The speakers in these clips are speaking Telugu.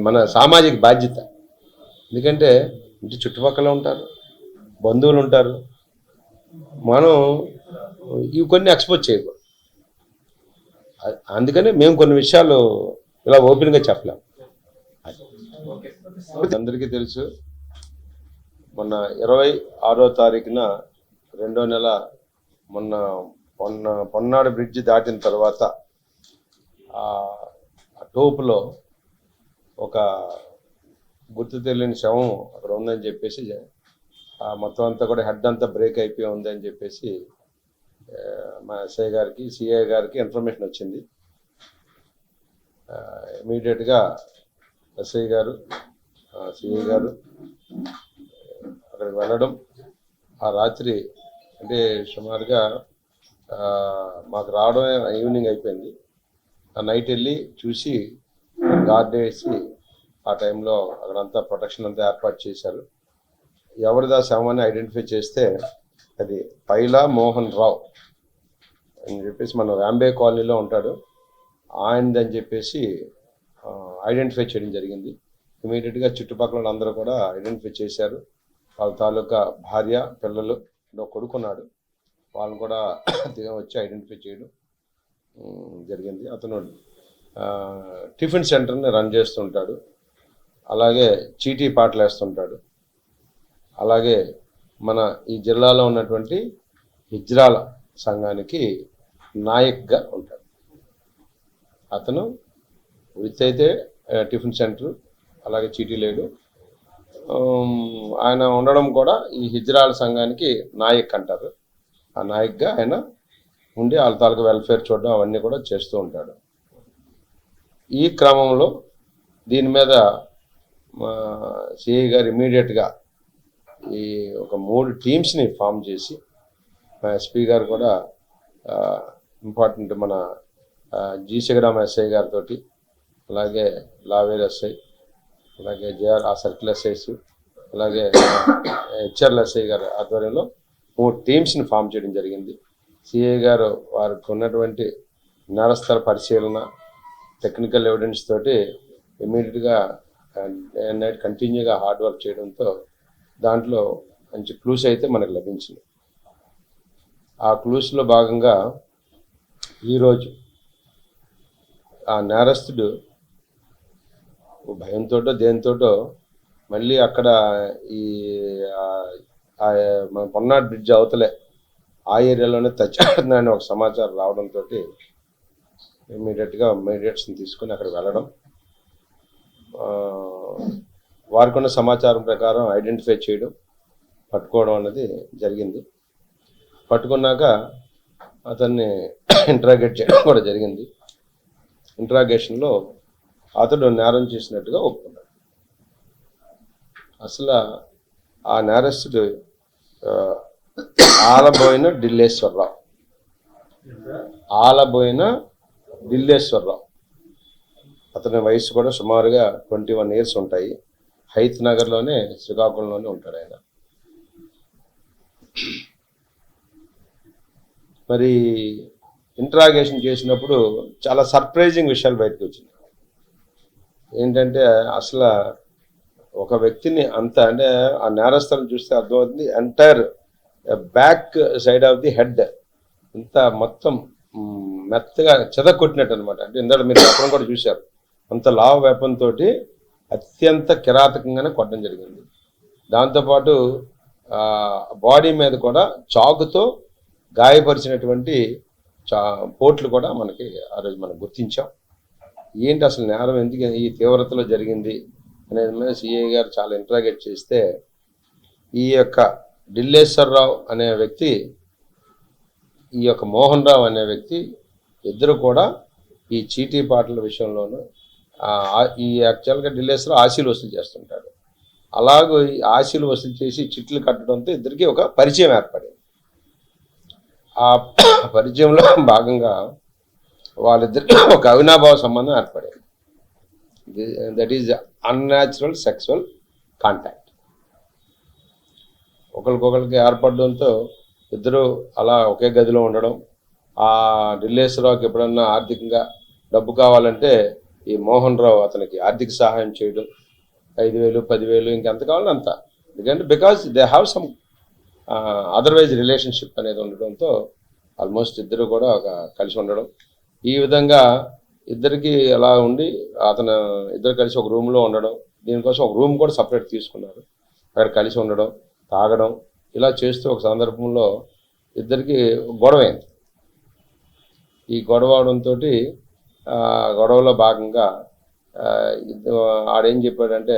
మన సామాజిక బాధ్యత. ఎందుకంటే ఇంటి చుట్టుపక్కల ఉంటారు, బంధువులు ఉంటారు, మనం ఇవి కొన్ని ఎక్స్పోజ్ చేయకూడదు. అందుకని మేము కొన్ని విషయాలు ఇలా ఓపెన్గా చెప్పలేము. అందరికీ తెలుసు, మొన్న 26వ తారీఖున 2వ నెల మొన్న పొన్నాడు బ్రిడ్జి దాటిన తర్వాత ఆ టోపులో ఒక గుర్తు తెలియని శవం అక్కడ ఉందని చెప్పేసి మొత్తం అంతా కూడా హెడ్ అంతా బ్రేక్ అయిపోయి ఉందని చెప్పేసి మా ఎస్ఐ గారికి సిఐ గారికి ఇన్ఫర్మేషన్ వచ్చింది. ఇమీడియట్గా ఎస్ఐ గారు సిఐ గారు అక్కడికి వెళ్ళడం, ఆ రాత్రి అంటే సుమారుగా మాకు రావడం ఈవినింగ్ అయిపోయింది. ఆ నైట్ వెళ్ళి చూసి గార్డ్ వేసి ఆ టైంలో అక్కడంతా ప్రొటెక్షన్ అంతా ఏర్పాటు చేశారు. ఎవరిదా శవాన్ని ఐడెంటిఫై చేస్తే అది పైలా మోహన్ రావు అని చెప్పేసి మన రాంబే కాలనీలో ఉంటాడు, ఆయనదని చెప్పేసి ఐడెంటిఫై చేయడం జరిగింది. ఇమీడియట్గా చుట్టుపక్కల అందరూ కూడా ఐడెంటిఫై చేశారు. వాళ్ళ తాలూకా భార్య, పిల్లలు, కొడుకున్నాడు, వాళ్ళని కూడా వచ్చి ఐడెంటిఫై చేయడం జరిగింది. అతను టిఫిన్ సెంటర్ని రన్ చేస్తుంటాడు, అలాగే చీటీ పాటలు వేస్తుంటాడు, అలాగే మన ఈ జిల్లాలో ఉన్నటువంటి హిజ్రాల సంఘానికి నాయక్గా ఉంటాడు. అతను వృత్తి అయితే టిఫిన్ సెంటర్, అలాగే చీటీ లేడు. ఆయన ఉండడం కూడా ఈ హిజ్రాల సంఘానికి నాయక్ అంటారు. ఆ నాయక్గా ఆయన ఉండి వాళ్ళ తాలూకు వెల్ఫేర్ చూడడం అవన్నీ కూడా చేస్తూ ఉంటాడు. ఈ క్రమంలో దీని మీద మా సిఐ గారు ఇమీడియట్గా ఈ ఒక 3 టీమ్స్ని ఫామ్ చేసి, మా ఎస్పీ గారు కూడా ఇంపార్టెంట్ మన జీసగడామ ఎస్ఐ గారితో, అలాగే లావేర్ ఎస్ఐ, అలాగే జేఆర్ ఆ సర్కిల్ ఎస్ఐస్, అలాగే హెచ్ఆర్ఎల్ ఎస్ఐ గారు ఆధ్వర్యంలో 3 టీమ్స్ని ఫామ్ చేయడం జరిగింది. సిఐ గారు వారికి ఉన్నటువంటి నేరస్థల పరిశీలన, టెక్నికల్ ఎవిడెన్స్ తోటి ఇమీడియట్గా నైట్ కంటిన్యూగా హార్డ్ వర్క్ చేయడంతో దాంట్లో మంచి క్లూస్ అయితే మనకు లభించింది. ఆ క్లూస్లో భాగంగా ఈరోజు ఆ నేరస్తుడు భయంతోటో దేనితోటో మళ్ళీ అక్కడ ఈ మన పొన్నాడు బ్రిడ్జ్ అవతలే ఆ ఏరియాలోనే తెచ్చాడని ఒక సమాచారం రావడంతో ఇమీడియట్గా మీడియేట్స్ని తీసుకొని అక్కడ వెళ్ళడం, వారికి ఉన్న సమాచారం ప్రకారం ఐడెంటిఫై చేయడం, పట్టుకోవడం అనేది జరిగింది. పట్టుకున్నాక అతన్ని ఇంట్రాగేట్ చేయడం కూడా జరిగింది. ఇంట్రాగేషన్లో అతడు నేరం చేసినట్టుగా ఒప్పుకున్నాడు. అసలు ఆ నేరస్తుడు ఆలబోయిన ఢిల్లేశ్వరరావు, అతని వయసు కూడా సుమారుగా 21 years ఉంటాయి. హైత్ నగర్లోనే, శ్రీకాకుళంలోనే ఉంటాడు ఆయన. మరి ఇంట్రాగేషన్ చేసినప్పుడు చాలా సర్ప్రైజింగ్ విషయాలు బయటకు వచ్చినాయి. ఏంటంటే అసలు ఒక వ్యక్తిని అంత అంటే ఆ నేరస్థలం చూస్తే అర్థమవుతుంది, entire back side of the head ఇంత మొత్తం మెత్తగా చెదకొట్టినట్టు అనమాట. అంటే ఇందాక మీరు అక్కడ కూడా చూశారు, అంత లావ్ వెపన్ తోటి అత్యంత కిరాతకంగానే కొట్టడం జరిగింది. దాంతోపాటు బాడీ మీద కూడా చాకుతో గాయపరిచినటువంటి పోట్లు కూడా మనకి ఆ రోజు మనం గుర్తించాం. ఏంటి అసలు నేరం ఎందుకు ఈ తీవ్రతలో జరిగింది అనేది మీద సిఐ గారు చాలా ఇంట్రాగేట్ చేస్తే, ఈ యొక్క ఢిల్లేశ్వరరావు అనే వ్యక్తి, ఈ యొక్క మోహన్ రావు అనే వ్యక్తి ఇద్దరు కూడా ఈ చీటీ పాటల విషయంలోనూ ఈ యాక్చువల్గా ఢిల్లేశ్వరరావు ఆశీలు వసూలు చేస్తుంటాడు. అలాగే ఆశీలు వసూలు చేసి చిట్లు కట్టడంతో ఇద్దరికి ఒక పరిచయం ఏర్పడింది. ఆ పరిచయంలో భాగంగా వాళ్ళిద్దరికి ఒక అవినాభావ సంబంధం ఏర్పడింది. That is unnatural sexual contact. ఒకరికొకరికి ఏర్పడడంతో ఇద్దరు అలా ఒకే గదిలో ఉండడం, ఆ ఢిల్లేశ్వరరావుకి ఎప్పుడన్నా ఆర్థికంగా డబ్బు కావాలంటే ఈ మోహన్ రావు అతనికి ఆర్థిక సహాయం చేయడం 5,000 10,000 ఇంకెంత కావాలో అంత. ఎందుకంటే because they have some otherwise relationship అనేది ఉండడంతో ఆల్మోస్ట్ ఇద్దరు కూడా కలిసి ఉండడం, ఈ విధంగా ఇద్దరికి అలా ఉండి అతను ఇద్దరు కలిసి ఒక రూమ్లో ఉండడం, దీనికోసం ఒక రూమ్ కూడా సపరేట్ తీసుకున్నారు, అక్కడ కలిసి ఉండడం, తాగడం, ఇలా చేస్తూ ఒక సందర్భంలో ఇద్దరికి గొడవైంది. ఈ గొడవ అవడంతో గొడవలో భాగంగా ఆడేం చెప్పాడంటే,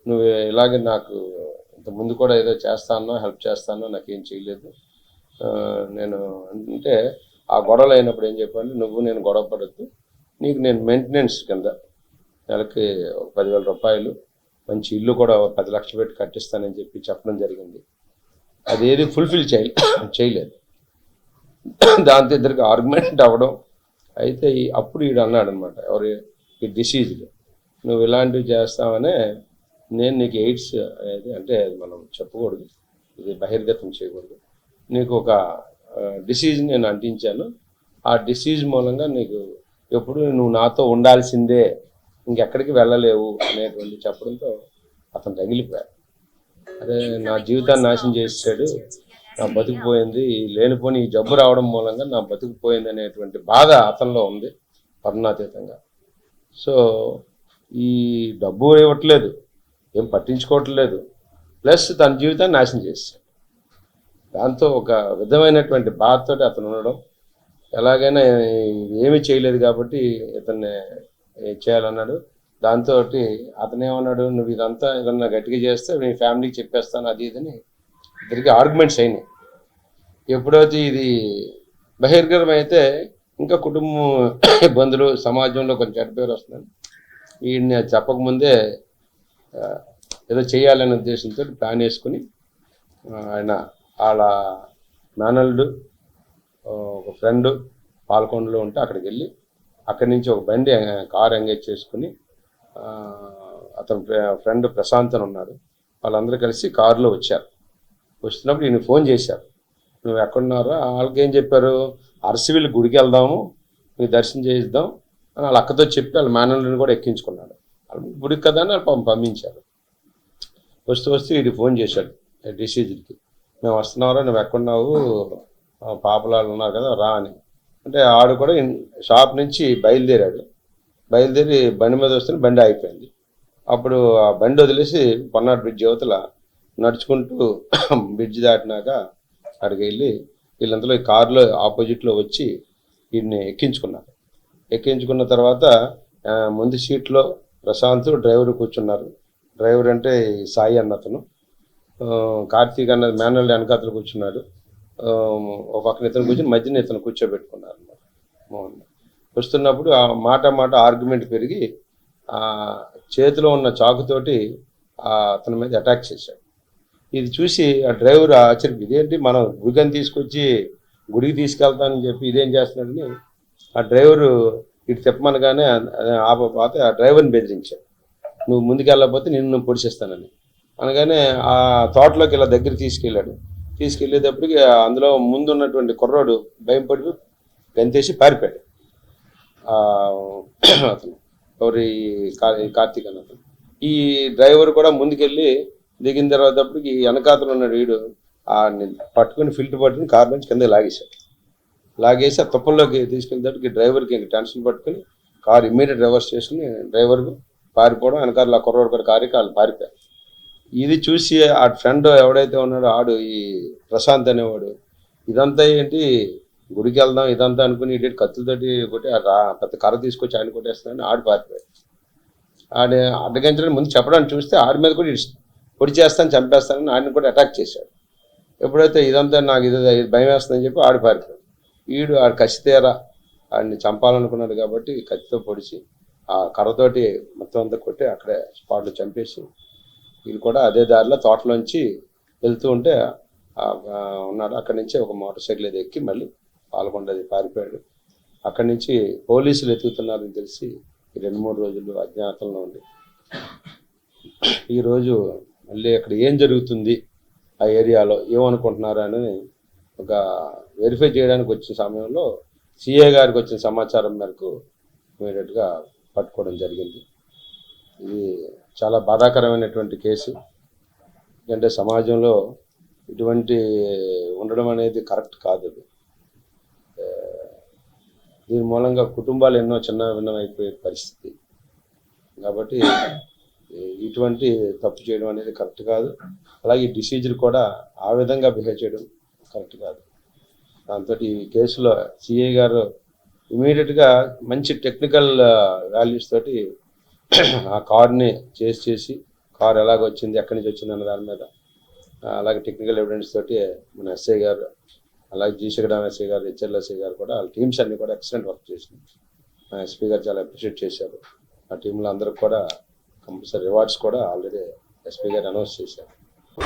నువ్వు ఇలాగే నాకు ఇంతకుముందు కూడా ఏదో చేస్తానో హెల్ప్ చేస్తానో నాకేం చేయలేదు నేను అంటే, ఆ గొడవలు అయినప్పుడు ఏం చెప్పాడు, నువ్వు నేను గొడవ పడద్దు, నీకు నేను మెయింటెనెన్స్ కింద నెలకి 10,000 రూపాయలు మంచి ఇల్లు కూడా 10 లక్షలు పెట్టి కట్టిస్తానని చెప్పడం జరిగింది. అదేది ఫుల్ఫిల్ చేయలేదు. దాంతో ఇద్దరికి ఆర్గ్యుమెంట్ అవ్వడం అయితే అప్పుడు ఈడు అన్నాడు అనమాట, ఈ డిసీజ్లు నువ్వు ఇలాంటివి చేస్తావనే నేను నీకు ఎయిడ్స్ అనేది అంటే మనం చెప్పకూడదు, ఇది బహిర్గతం చేయకూడదు, నీకు ఒక డిసీజ్ నేను అంటించాను, ఆ డిసీజ్ మూలంగా నీకు ఎప్పుడు నువ్వు నాతో ఉండాల్సిందే, ఇంకెక్కడికి వెళ్ళలేవు అనేటువంటి చెప్పడంతో అతను తగిలిపోయాడు. అదే నా జీవితాన్ని నాశనం చేసాడు, నా బతుకుపోయింది, లేనిపోని ఈ జబ్బు రావడం మూలంగా నా బతుకుపోయింది అనేటువంటి బాధ అతనిలో ఉంది వర్ణాతీతంగా. సో ఈ డబ్బు ఇవ్వట్లేదు, ఏం పట్టించుకోవట్లేదు, ప్లస్ తన జీవితాన్ని నాశనం చేశాడు. దాంతో ఒక విధమైనటువంటి బాధతో అతను ఉండడం, ఎలాగైనా ఏమీ చేయలేదు కాబట్టి ఇతన్ని చేయాలన్నాడు. దాంతో అతను ఏమన్నాడు, నువ్వు ఇదంతా ఏదన్నా గట్టిగా చేస్తే నీ ఫ్యామిలీకి చెప్పేస్తాను అది ఇదని ఇద్దరికి ఆర్గ్యుమెంట్స్ అయినాయి. ఎప్పుడైతే ఇది బహిర్గతం అయితే ఇంకా కుటుంబం ఇబ్బందులు, సమాజంలో కొంచెం చెడ్డ పేరు వస్తుందని వీడిని చెప్పకముందే ఏదో చేయాలనే ఉద్దేశంతో ప్లాన్ వేసుకుని ఆయన వాళ్ళ మేనల్లుడు ఒక ఫ్రెండ్ పాలకొండలో ఉంటే అక్కడికి వెళ్ళి అక్కడి నుంచి ఒక బండి కారు ఎంగేజ్ చేసుకుని అతని ఫ్రెండ్ ప్రశాంత్ అని ఉన్నాడు, వాళ్ళందరూ కలిసి కారులో వచ్చారు. వస్తున్నప్పుడు ఈయన ఫోన్ చేశారు, నువ్వు ఎక్కడున్నారో. వాళ్ళకి ఏం చెప్పారు, అరసివిల్ గుడికి వెళ్దాము, మీకు దర్శనం చేయిద్దాం అని వాళ్ళ అక్కతో చెప్పి వాళ్ళ మేనల్ని కూడా ఎక్కించుకున్నాడు. గుడికి కదా అని వాళ్ళు పంపించారు. వస్తూ వీడికి ఫోన్ చేశాడు డిసీజ్కి, మేము వస్తున్నారా, నువ్వు ఎక్కడున్నావు, పాపలాలు ఉన్నారు కదా రా అని. అంటే ఆడు కూడా షాప్ నుంచి బయలుదేరి బండి మీద వస్తే బండి అయిపోయింది. అప్పుడు ఆ బండి వదిలేసి పొన్నాడు బ్రిడ్జ్ యువతల నడుచుకుంటూ బ్రిడ్జ్ దాటినాక అక్కడికి వెళ్ళి వీళ్ళంతలో ఈ కారులో ఆపోజిట్లో వచ్చి వీడిని ఎక్కించుకున్న తర్వాత ముందు సీట్లో ప్రశాంత్ డ్రైవర్ కూర్చున్నారు. డ్రైవర్ అంటే సాయి అన్న అతను, కార్తీక్ అన్న మేనల్ వెనకాతలు కూర్చున్నాడు. ఒక పక్కన ఇతను కూర్చొని మధ్యన ఇతను కూర్చోబెట్టుకున్నారు అన్నమాట. మోహన్ వస్తున్నప్పుడు ఆ మాట ఆర్గ్యుమెంట్ పెరిగి చేతిలో ఉన్న చాకుతోటి అతని మీద అటాక్ చేశాడు. ఇది చూసి ఆ డ్రైవర్ ఆశ్చర్యం, ఇదేంటి మనం గుడికని తీసుకొచ్చి గుడికి తీసుకెళ్తానని చెప్పి ఇదేం చేస్తున్నాడని ఆ డ్రైవరు ఇటు చెప్పమనగానే ఆపపోతే ఆ డ్రైవర్ని బెదిరించాడు, నువ్వు ముందుకెళ్ళకపోతే నిన్ను పొడిచేస్తానని. అనగానే ఆ తోటలోకి ఇలా దగ్గర తీసుకెళ్ళేటప్పటికి అందులో ముందు ఉన్నటువంటి కుర్రాడు భయం పడి గంతేసి పారిపోయాడు. అతను ఎవరి కార్తీక్ అన్నతను. ఈ డ్రైవర్ కూడా ముందుకెళ్ళి దిగిన తర్వాతప్పటికి వెనకాతలు ఉన్న వీడు పట్టుకుని ఫిల్టర్ పట్టుకుని కారు నుంచి కింద లాగేసి ఆ తుప్పల్లోకి తీసుకెళ్ళేటప్పటికి డ్రైవర్కి ఇంక టెన్షన్ పట్టుకుని కారు ఇమ్మీడియట్ రివర్స్ చేసుకుని డ్రైవర్ పారిపోవడం, వెనకాల ఆ కుర్రోడు కూడా కారు వాళ్ళు పారిపోయారు. ఇది చూసి ఆ ఫ్రెండ్ ఎవడైతే ఉన్నాడో ఆడు ఈ ప్రశాంత్ అనేవాడు, ఇదంతా ఏంటి గుడికి వెళ్దాం ఇదంతా అనుకుని ఇటు కత్తులతోటి కొట్టి పెద్ద కర్ర తీసుకొచ్చి ఆయన కొట్టేస్తానని ఆడు పారిపోయాడు. ఆడ అడ్డగించడానికి ముందు చెప్పడానికి చూస్తే ఆడి మీద కూడా పొడి చేస్తాను చంపేస్తానని ఆడిని కూడా అటాక్ చేశాడు. ఎప్పుడైతే ఇదంతా నాకు ఇది భయం వేస్తుందని చెప్పి ఆడు పారిపోయాడు. ఆడు కసి తీరా ఆడిని చంపాలనుకున్నాడు కాబట్టి కత్తితో పొడిచి ఆ కర్రతోటి మొత్తం అంతా కొట్టి అక్కడే స్పాట్లో చంపేసి వీళ్ళు కూడా అదే దారిలో తోటలోంచి వెళ్తూ ఉంటే ఉన్నాడు. అక్కడి నుంచి ఒక మోటార్ సైకిల్ అది ఎక్కి మళ్ళీ పాల్గొండది పారిపోయాడు. అక్కడి నుంచి పోలీసులు ఎత్తుకుతున్నారని తెలిసి 2-3 రోజులు అజ్ఞాతంలో ఉండి ఈరోజు మళ్ళీ అక్కడ ఏం జరుగుతుంది, ఆ ఏరియాలో ఏమనుకుంటున్నారు అని ఒక వెరిఫై చేయడానికి వచ్చిన సమయంలో సిఐ గారికి వచ్చిన సమాచారం మేరకు ఇమీడియట్గా పట్టుకోవడం జరిగింది. ఇది చాలా బాధాకరమైనటువంటి కేసు. ఎందుకంటే సమాజంలో ఇటువంటి ఉండడం అనేది కరెక్ట్ కాదు. అది దీని మూలంగా కుటుంబాలు ఎన్నో చిన్న భిన్నమైపోయే పరిస్థితి. కాబట్టి ఇటువంటి తప్పు చేయడం అనేది కరెక్ట్ కాదు. అలాగే డిసీజులు కూడా ఆ విధంగా బిహేవ్ చేయడం కరెక్ట్ కాదు. దాంతో ఈ కేసులో సిఐ గారు ఇమీడియట్గా మంచి టెక్నికల్ వాల్యూస్ తోటి ఆ కార్ని చేసి కార్ ఎలాగొచ్చింది, ఎక్కడి నుంచి వచ్చింది అన్న దాని మీద, అలాగే టెక్నికల్ ఎవిడెన్స్ తోటి మన ఎస్ఐ గారు, అలాగే జీసగడం ఎస్ఐ గారు, హెచ్ఎల్ ఎస్ఐ గారు కూడా వాళ్ళ టీమ్స్ అన్ని కూడా ఎక్సలెంట్ వర్క్ చేసినాయి. మా ఎస్పీ గారు చాలా అప్రిషియేట్ చేశారు. ఆ టీంలో అందరికి కూడా కంపల్సరీ రివార్డ్స్ కూడా ఆల్రెడీ ఎస్పీ గారు అనౌన్స్ చేశారు.